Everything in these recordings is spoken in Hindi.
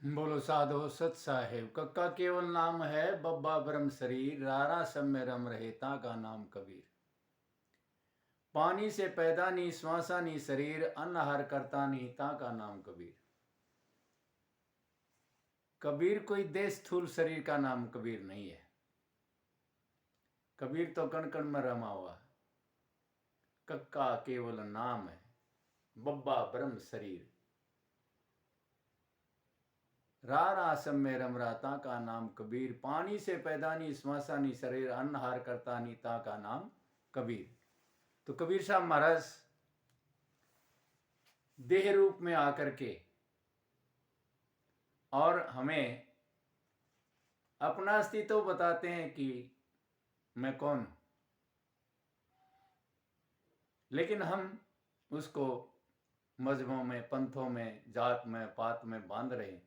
बोलो साधो सत साहेब। कक्का केवल नाम है, बब्बा ब्रह्म शरीर, रारा सब में रम रहे ता का नाम कबीर। पानी से पैदा नी श्वासा नी शरीर, अन्न हर करता नी ता का नाम कबीर। कबीर कोई देश स्थूल शरीर का नाम कबीर नहीं है। कबीर तो कण कण में रमा हुआ है। कक्का केवल नाम है, बब्बा ब्रह्म शरीर, रारा सब में रम राता का नाम कबीर। पानी से पैदा नी श्वासा नी शरीर, अन्न हार करता नी ता का नाम कबीर। तो कबीर साहब महाराज देह रूप में आकर के और हमें अपना अस्तित्व बताते हैं कि मैं कौन हूं, लेकिन हम उसको मजहबों में, पंथों में, जात में, पात में बांध रहे हैं।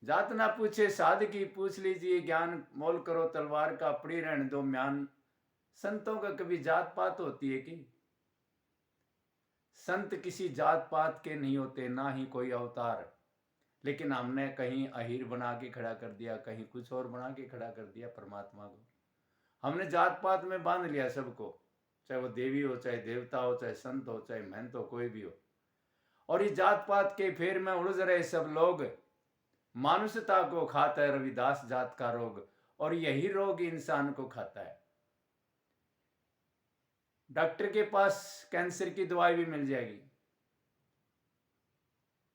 जात ना पूछे साध की, पूछ लीजिए ज्ञान, मोल करो तलवार का, पड़ी रहने दो म्यान। संतों का कभी जात पात होती है कि? संत किसी जात पात के नहीं होते, ना ही कोई अवतार। लेकिन हमने कहीं अहीर बना के खड़ा कर दिया, कहीं कुछ और बना के खड़ा कर दिया परमात्मा को। हमने जात पात में बांध लिया सबको, चाहे वो देवी हो, चाहे देवता हो, चाहे संत हो, चाहे महंत हो, कोई भी हो। और इस जात पात के फेर में उलझ रहे सब लोग। मानुषता को खाता है रविदास जात का रोग, और यही रोग इंसान को खाता है। डॉक्टर के पास कैंसर की दवाई भी मिल जाएगी,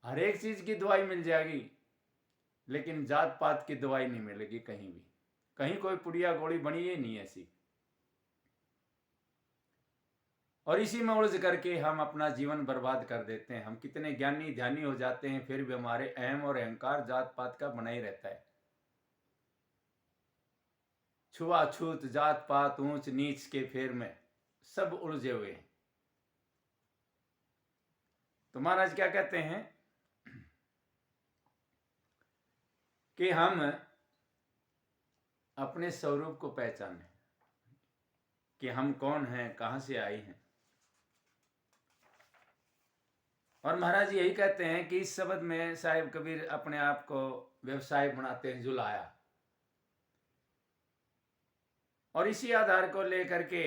हर एक चीज की दवाई मिल जाएगी, लेकिन जात पात की दवाई नहीं मिलेगी कहीं भी। कहीं कोई पुड़िया गोली बनी ही नहीं ऐसी। और इसी में उलझ करके हम अपना जीवन बर्बाद कर देते हैं। हम कितने ज्ञानी ध्यानी हो जाते हैं, फिर भी हमारे अहम और अहंकार जात पात का बना ही रहता है। छुआछूत, जात पात, ऊंच नीच के फेर में सब उलझे हुए हैं। तो महाराज क्या कहते हैं कि हम अपने स्वरूप को पहचानें कि हम कौन हैं, कहां से आए हैं। और महाराज यही कहते हैं कि इस शब्द में साहिब कबीर अपने आप को व्यवसाय बनाते हैं, जुलाया। और इसी आधार को लेकर के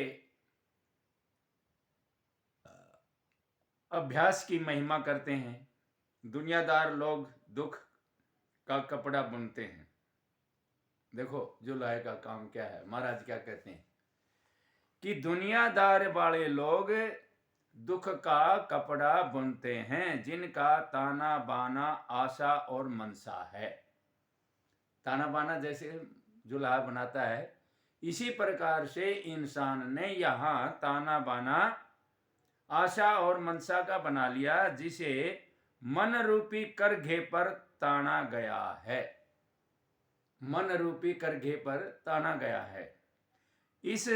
अभ्यास की महिमा करते हैं। दुनियादार लोग दुख का कपड़ा बुनते हैं। देखो जुलाहे का काम क्या है। महाराज क्या कहते हैं कि दुनियादार वाले लोग दुख का कपड़ा बुनते हैं, जिनका ताना बाना आशा और मनसा है। ताना बाना जैसे जुलाहा बनाता है, इसी प्रकार से इंसान ने यहां ताना बाना आशा और मनसा का बना लिया, जिसे मन रूपी करघे पर ताना गया है। मन रूपी करघे पर ताना गया है। इस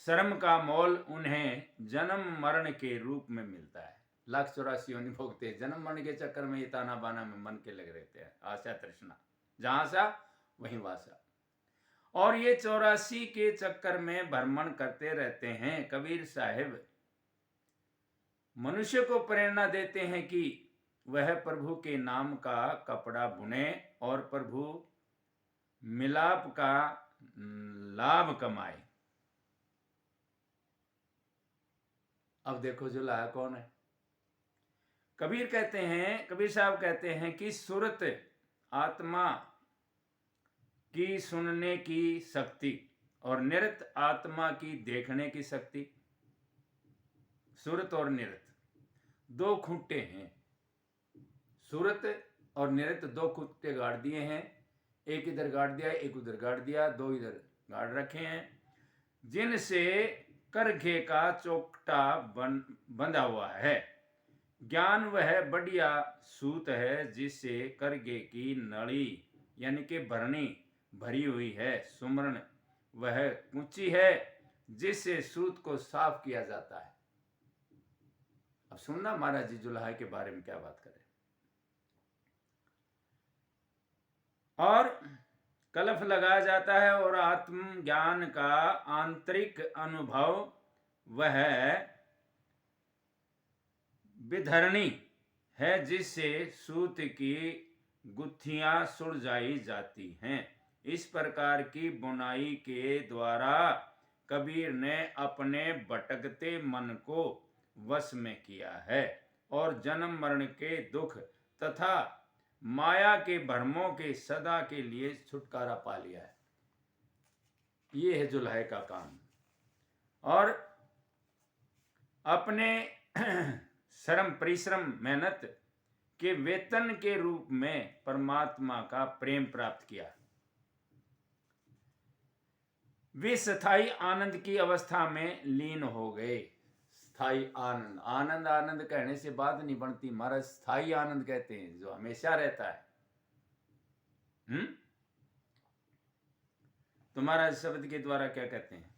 श्रम का मोल उन्हें जन्म मरण के रूप में मिलता है। 1,84 योनि भोगते, जन्म मरण के चक्कर में ये ताना बाना में मन के लगे रहते हैं। आशा तृष्णा, जहां सा वहीं वासा। और ये 84 के चक्कर में भ्रमण करते रहते हैं। कबीर साहिब मनुष्य को प्रेरणा देते हैं कि वह प्रभु के नाम का कपड़ा बुने और प्रभु मिलाप का लाभ कमाए। अब देखो जो लाया कौन है। कबीर कहते हैं, कबीर साहब कहते हैं कि सुरत आत्मा की सुनने की शक्ति और निरत आत्मा की देखने की शक्ति। सुरत और निरत दो खूंटे हैं। सुरत और निरत दो खूंटे गाड़ दिए हैं। एक इधर गाड़ दिया, एक उधर गाड़ दिया, दो इधर गाड़ रखे हैं, जिनसे करघे का चौकटा बंधा हुआ है। ज्ञान वह बढ़िया सूत है, जिससे करघे की नली यानी कि भरणी भरी हुई है। सुमरण वह ऊंची है, जिससे सूत को साफ किया जाता है। अब सुनना महाराज जी जुलाहा के बारे में क्या बात करें। और कलफ लगाया जाता है और आत्म ज्ञान का आंतरिक अनुभव वह विधरणी है जिससे सूत की गुत्थियां सुलझाई जाती हैं। इस प्रकार की बुनाई के द्वारा कबीर ने अपने भटकते मन को वश में किया है और जन्म मरण के दुख तथा माया के भ्रमों के सदा के लिए छुटकारा पा लिया है। ये है जुल्हे का काम। और अपने श्रम परिश्रम मेहनत के वेतन के रूप में परमात्मा का प्रेम प्राप्त किया। वे स्थायी आनंद की अवस्था में लीन हो गए। स्थायी आनंद, आनंद आनंद कहने से बात नहीं बनती महाराज, स्थायी आनंद कहते हैं जो हमेशा रहता है। तो महाराज शब्द के द्वारा क्या कहते हैं?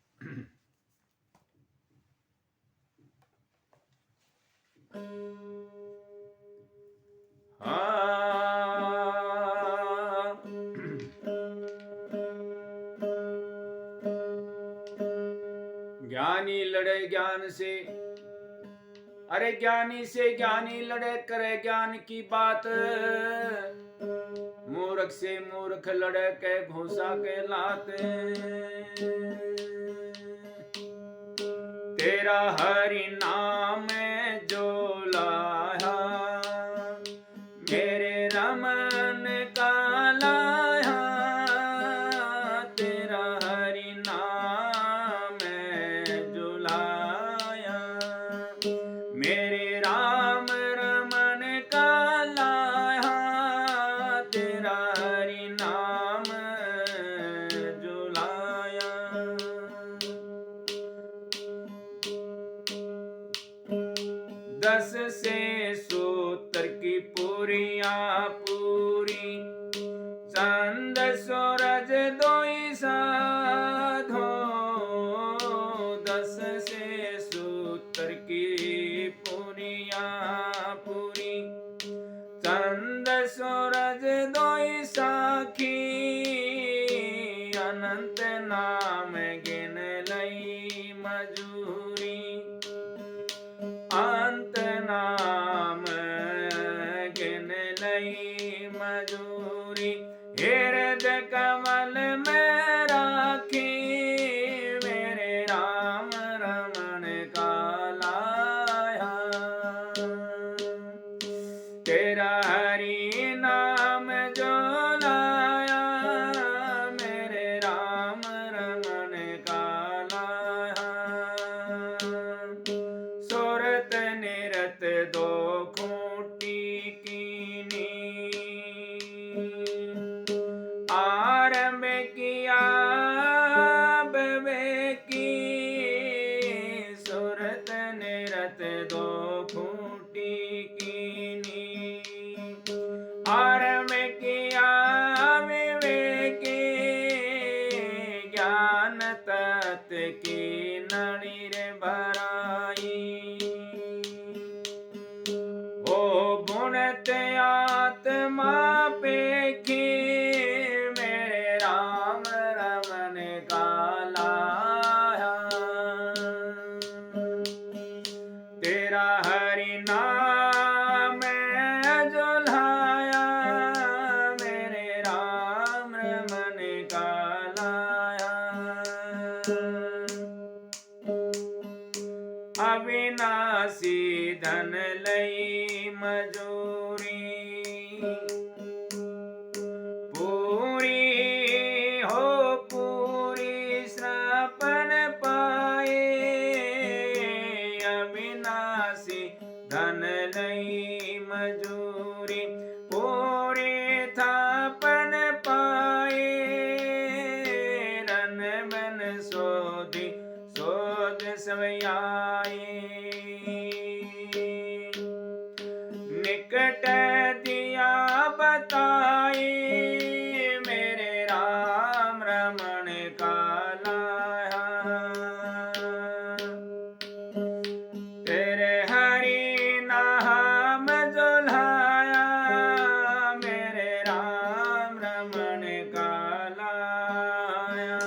ज्ञानी लड़े ज्ञान से, अरे ज्ञानी से ज्ञानी लड़े करे ज्ञान की बात, मूर्ख से मूर्ख लड़े के घूसा के लाते। तेरा हरि नाम जो लाया मेरे रमन का लाया, तेरा हरि नाम जो लाया मेरे राम रमन का लाया, तेरा हरि नाम जो लाया। दस से सूत्र की पूरिया पूरी, चंद सूरज दोई साधो। दस से सूत्र की पूरिया पूरी, चंद सूरज दोई साखी, अनंत नाम गिन लई मजूरी, अंत नाम गिन लई मजूरी। हृदय कमल में राखी मेरे राम रमन का लाया, तेरा हरि नाम जो लाया मेरे राम रमन का लाया। सुरत निरत दो खूंटी कीनी, आरंभ किया विवेकी, सुरत निरत दो खूंटी कीनी, आरंभ किया विवेकी, ज्ञान तत्व की नणीर भराई। ओ गुणत आत्मा पेखी मेरे राम रमन का लाया, तेरा हरि नाम जो लाया मेरे राम रमन का लाया। अविनाशी धन लई मजूरी, पूरी हो पूरी श्रापन पाए, अविनाशी धन लई मजूरी, पूरी थापन पाए, रन मन सोधि सोध सवयाई, निकट दिया बताई मेरे राम रमन का लाया, तेरे हरि नाम जो लाया मेरे राम रमन का लाया।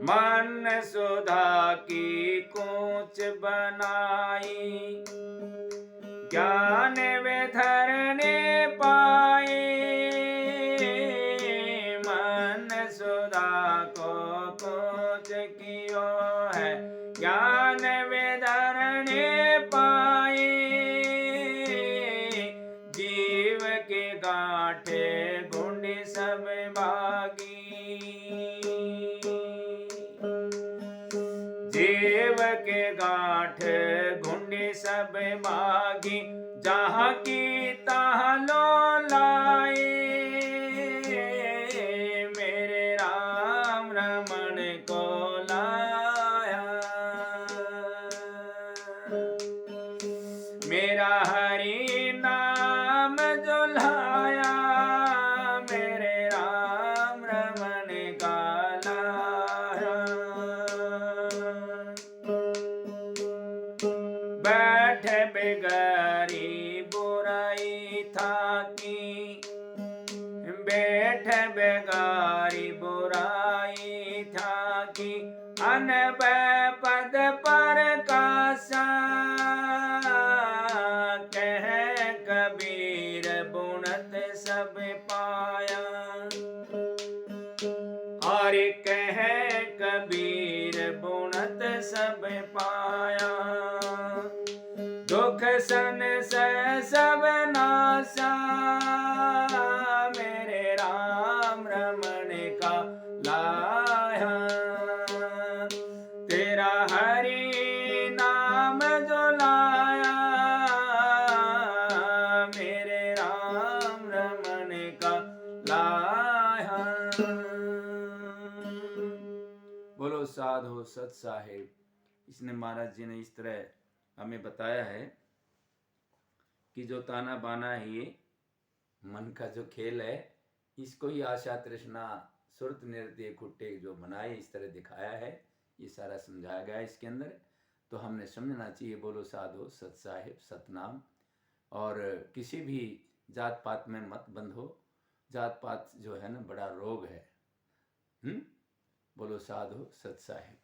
मन सुधा की कोच बनाई, ज्ञान वे धरने पाए, मन सुधा को कोच कियो है, ज्ञान वे धरने पाए, जीव के गांठे गुंडी सब भागी, जीव के गांठ गुंडी सब भागी, जहाँ की तहाँ लो लाए, मेरे राम रमण को लाया, मेरा हरि नाम जो लाया, मेरे राम रमण का लाया। बैठ बेगारी बुराई था की, बैठ बेगारी बुराई था की, अनब पद पर कासा, कह कबीर बुनत सब पाया, और कह कबीर बुनत सब पाया, दुख सन से सब नासा, मेरे राम रमण का लाया, तेरा हरि नाम जो लाया, मेरे राम रमण का लाया। बोलो साधु सत साहेब। इसने महाराज जी ने इस तरह हमें बताया है कि जो ताना बाना है ये मन का जो खेल है, इसको ही आशा तृष्णा सुरत नृत्य खुट्टे जो बनाए इस तरह दिखाया है, ये सारा समझाया गया है इसके अंदर। तो हमने समझना चाहिए बोलो साधु सत साहेब सतनाम, और किसी भी जात पात में मत बंधो, जात पात जो है ना बड़ा रोग है। बोलो साधु सत साहेब।